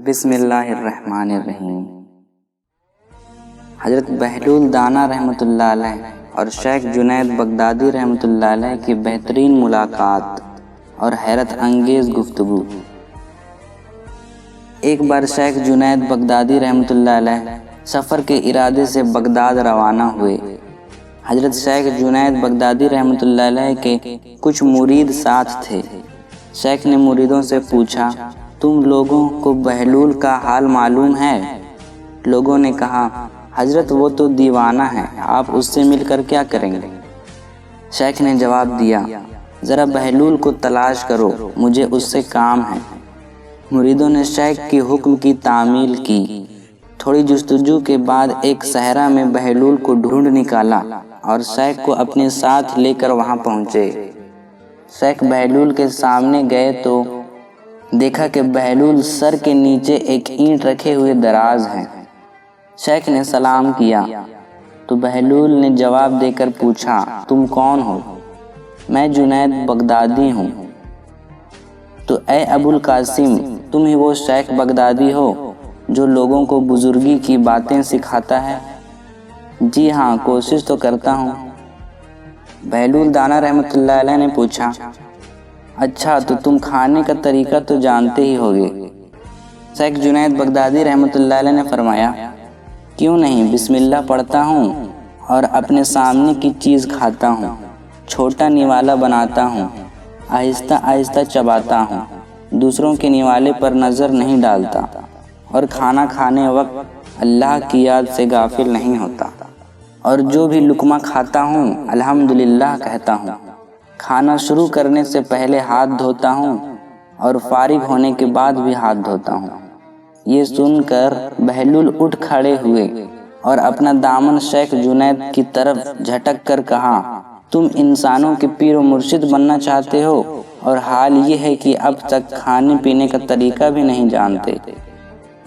بسم اللہ الرحمن الرحیم۔ حضرت بہلول دانا رحمۃ اللہ علیہ اور شیخ جنید بغدادی رحمۃ اللہ علیہ کی بہترین ملاقات اور حیرت انگیز گفتگو۔ ایک بار شیخ جنید بغدادی رحمۃ اللہ علیہ سفر کے ارادے سے بغداد روانہ ہوئے۔ حضرت شیخ جنید بغدادی رحمۃ اللہ علیہ کے کچھ مرید ساتھ تھے۔ شیخ نے مریدوں سے پوچھا، تم لوگوں کو بہلول کا حال معلوم ہے؟ لوگوں نے کہا، حضرت وہ تو دیوانہ ہے، آپ اس سے مل کر کیا کریں گے؟ شیخ نے جواب دیا، ذرا بہلول کو تلاش کرو، مجھے اس سے کام ہے۔ مریدوں نے شیخ کی حکم کی تعمیل کی۔ تھوڑی جستجو کے بعد ایک صحرا میں بہلول کو ڈھونڈ نکالا اور شیخ کو اپنے ساتھ لے کر وہاں پہنچے۔ شیخ بہلول کے سامنے گئے تو دیکھا کہ بہلول سر کے نیچے ایک اینٹ رکھے ہوئے دراز ہیں۔ شیخ نے سلام کیا تو بہلول نے جواب دے کر پوچھا، تم کون ہو؟ میں جنید بغدادی ہوں۔ تو اے ابو القاسم، تم ہی وہ شیخ بغدادی ہو جو لوگوں کو بزرگی کی باتیں سکھاتا ہے؟ جی ہاں، کوشش تو کرتا ہوں۔ بہلول دانا رحمۃ اللہ علیہ نے پوچھا، اچھا تو تم کھانے کا طریقہ تو جانتے ہی ہوگے؟ شیخ جنید بغدادی رحمۃ اللہ علیہ نے فرمایا، کیوں نہیں، بسم اللہ پڑھتا ہوں اور اپنے سامنے کی چیز کھاتا ہوں، چھوٹا نوالا بناتا ہوں، آہستہ آہستہ چباتا ہوں، دوسروں کے نوالے پر نظر نہیں ڈالتا اور کھانا کھانے وقت اللہ کی یاد سے غافل نہیں ہوتا، اور جو بھی لقمہ کھاتا ہوں الحمدللہ کہتا ہوں، کھانا شروع کرنے سے پہلے ہاتھ دھوتا ہوں اور فارغ ہونے کے بعد بھی ہاتھ دھوتا ہوں۔ یہ سن کر بہلول اٹھ کھڑے ہوئے اور اپنا دامن شیخ جنید کی طرف جھٹک کر کہا، تم انسانوں کے پیر و مرشد بننا چاہتے ہو اور حال یہ ہے کہ اب تک کھانے پینے کا طریقہ بھی نہیں جانتے۔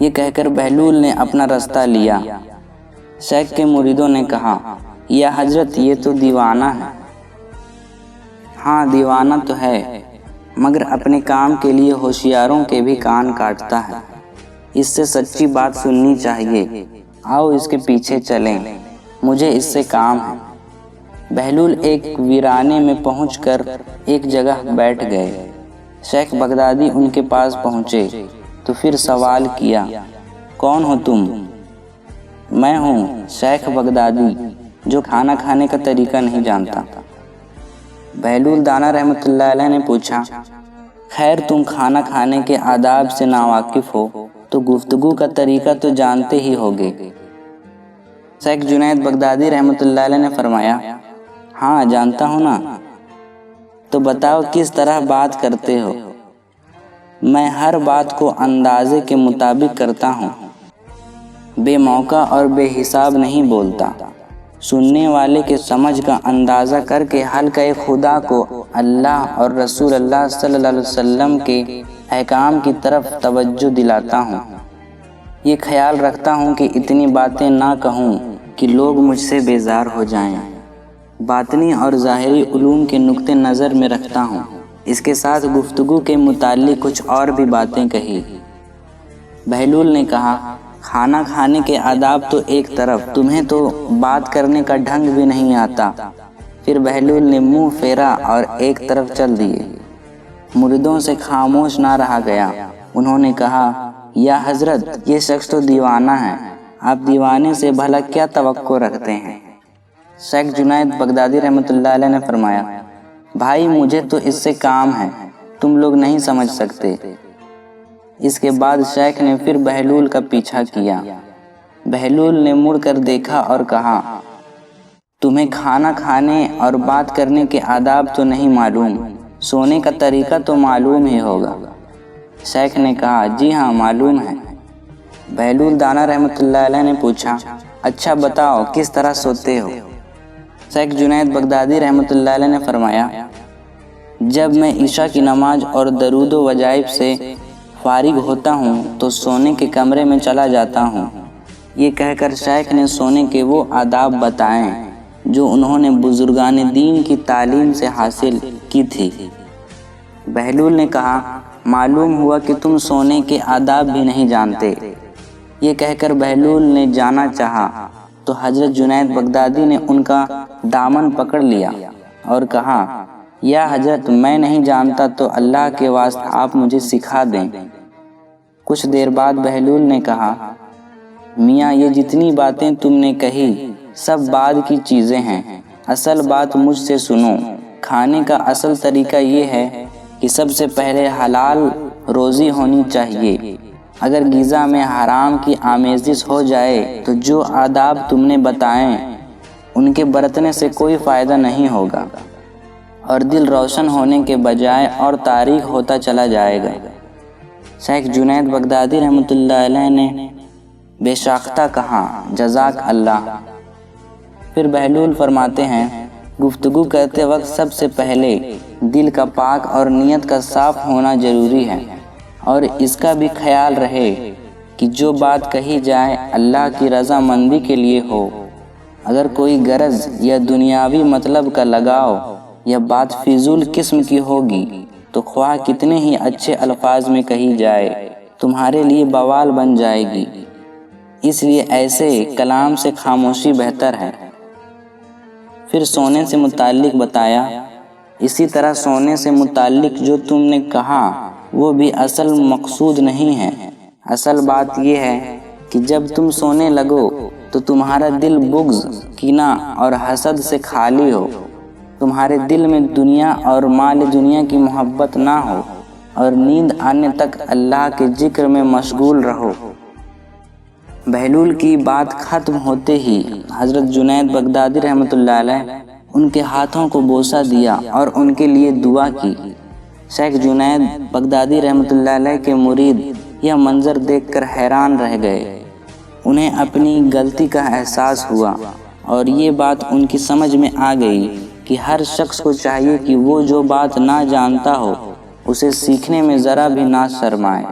یہ کہہ کر بہلول نے اپنا رستہ لیا۔ شیخ کے مریدوں نے کہا، یا حضرت یہ تو دیوانہ ہے۔ ہاں دیوانہ تو ہے، مگر اپنے کام کے لیے ہوشیاروں کے بھی کان کاٹتا ہے، اس سے سچی بات سننی چاہیے، آؤ اس کے پیچھے چلیں، مجھے اس سے کام ہے۔ بہلول ایک ویرانے میں پہنچ کر ایک جگہ بیٹھ گئے۔ شیخ بغدادی ان کے پاس پہنچے تو پھر سوال کیا، کون ہو تم؟ میں ہوں شیخ بغدادی جو کھانا کھانے کا طریقہ نہیں جانتا۔ بہلول دانا رحمۃ اللہ علیہ نے پوچھا، خیر تم کھانا کھانے کے آداب سے ناواقف ہو تو گفتگو کا طریقہ تو جانتے ہی ہوگے۔ شیخ جنید بغدادی رحمۃ اللہ علیہ نے فرمایا، ہاں جانتا ہوں نا۔ تو بتاؤ کس طرح بات کرتے ہو؟ میں ہر بات کو اندازے کے مطابق کرتا ہوں، بے موقع اور بے حساب نہیں بولتا، سننے والے کے سمجھ کا اندازہ کر کے حلقہ خدا کو اللہ اور رسول اللہ صلی اللہ علیہ وسلم کے احکام کی طرف توجہ دلاتا ہوں۔ یہ خیال رکھتا ہوں کہ اتنی باتیں نہ کہوں کہ لوگ مجھ سے بیزار ہو جائیں۔ باطنی اور ظاہری علوم کے نقطہ نظر میں رکھتا ہوں۔ اس کے ساتھ گفتگو کے متعلق کچھ اور بھی باتیں کہی۔ بہلول نے کہا، کھانا کھانے کے آداب تو ایک طرف، تمہیں تو بات کرنے کا ڈھنگ بھی نہیں آتا۔ پھر بہلول نے منہ پھیرا اور ایک طرف چل دیے۔ مریدوں سے خاموش نہ رہا گیا۔ انہوں نے کہا، یا حضرت یہ شخص تو دیوانہ ہے، آپ دیوانے سے بھلا کیا توقع رکھتے ہیں؟ شیخ جنید بغدادی رحمۃ اللہ علیہ نے فرمایا، بھائی مجھے تو اس سے کام ہے، تم لوگ نہیں سمجھ سکتے۔ اس کے بعد شیخ نے پھر بہلول کا پیچھا کیا۔ بہلول نے مڑ کر دیکھا اور کہا، تمہیں کھانا کھانے اور بات کرنے کے آداب تو نہیں معلوم، سونے کا طریقہ تو معلوم ہی ہوگا۔ شیخ نے کہا، جی ہاں معلوم ہے۔ بہلول دانا رحمۃ اللہ علیہ نے پوچھا، اچھا بتاؤ کس طرح سوتے ہو؟ شیخ جنید بغدادی رحمۃ اللہ علیہ نے فرمایا، جب میں عشاء کی نماز اور درود و وظائف سے فارغ ہوتا ہوں تو سونے کے کمرے میں چلا جاتا ہوں۔ یہ کہہ کر شیخ نے سونے کے وہ آداب بتائیں جو انہوں نے بزرگان دین کی تعلیم سے حاصل کی تھی۔ بہلول نے کہا، معلوم ہوا کہ تم سونے کے آداب بھی نہیں جانتے۔ یہ کہہ کر بہلول نے جانا چاہا تو حضرت جنید بغدادی نے ان کا دامن پکڑ لیا اور کہا، یا حضرت میں نہیں جانتا تو اللہ کے واسطے آپ مجھے سکھا دیں۔ کچھ دیر بعد بہلول نے کہا، میاں یہ جتنی باتیں تم نے کہی سب بعد کی چیزیں ہیں، اصل بات مجھ سے سنو۔ کھانے کا اصل طریقہ یہ ہے کہ سب سے پہلے حلال روزی ہونی چاہیے۔ اگر غذا میں حرام کی آمیزش ہو جائے تو جو آداب تم نے بتائیں ان کے برتنے سے کوئی فائدہ نہیں ہوگا اور دل روشن ہونے کے بجائے اور تاریک ہوتا چلا جائے گا۔ شیخ جنید بغدادی رحمۃ اللہ علیہ نے بے ساختہ کہا، جزاک اللہ۔ پھر بہلول فرماتے ہیں، گفتگو کرتے وقت سب سے پہلے دل کا پاک اور نیت کا صاف ہونا ضروری ہے، اور اس کا بھی خیال رہے کہ جو بات کہی جائے اللہ کی رضا مندی کے لیے ہو۔ اگر کوئی غرض یا دنیاوی مطلب کا لگاؤ یا بات فضول قسم کی ہوگی تو خواہ کتنے ہی اچھے الفاظ میں کہی جائے تمہارے لیے بوال بن جائے گی، اس لیے ایسے کلام سے خاموشی بہتر ہے۔ پھر سونے سے متعلق بتایا، اسی طرح سونے سے متعلق جو تم نے کہا وہ بھی اصل مقصود نہیں ہے۔ اصل بات یہ ہے کہ جب تم سونے لگو تو تمہارا دل بغض، کینہ اور حسد سے خالی ہو، تمہارے دل میں دنیا اور مال دنیا کی محبت نہ ہو، اور نیند آنے تک اللہ کے ذکر میں مشغول رہو۔ بہلول کی بات ختم ہوتے ہی حضرت جنید بغدادی رحمۃ اللہ علیہ ان کے ہاتھوں کو بوسہ دیا اور ان کے لیے دعا کی۔ شیخ جنید بغدادی رحمۃ اللہ علیہ کے مرید یہ منظر دیکھ کر حیران رہ گئے۔ انہیں اپنی غلطی کا احساس ہوا اور یہ بات ان کی سمجھ میں آ گئی کہ ہر شخص کو چاہیے کہ وہ جو بات نہ جانتا ہو اسے سیکھنے میں ذرا بھی نہ شرمائے۔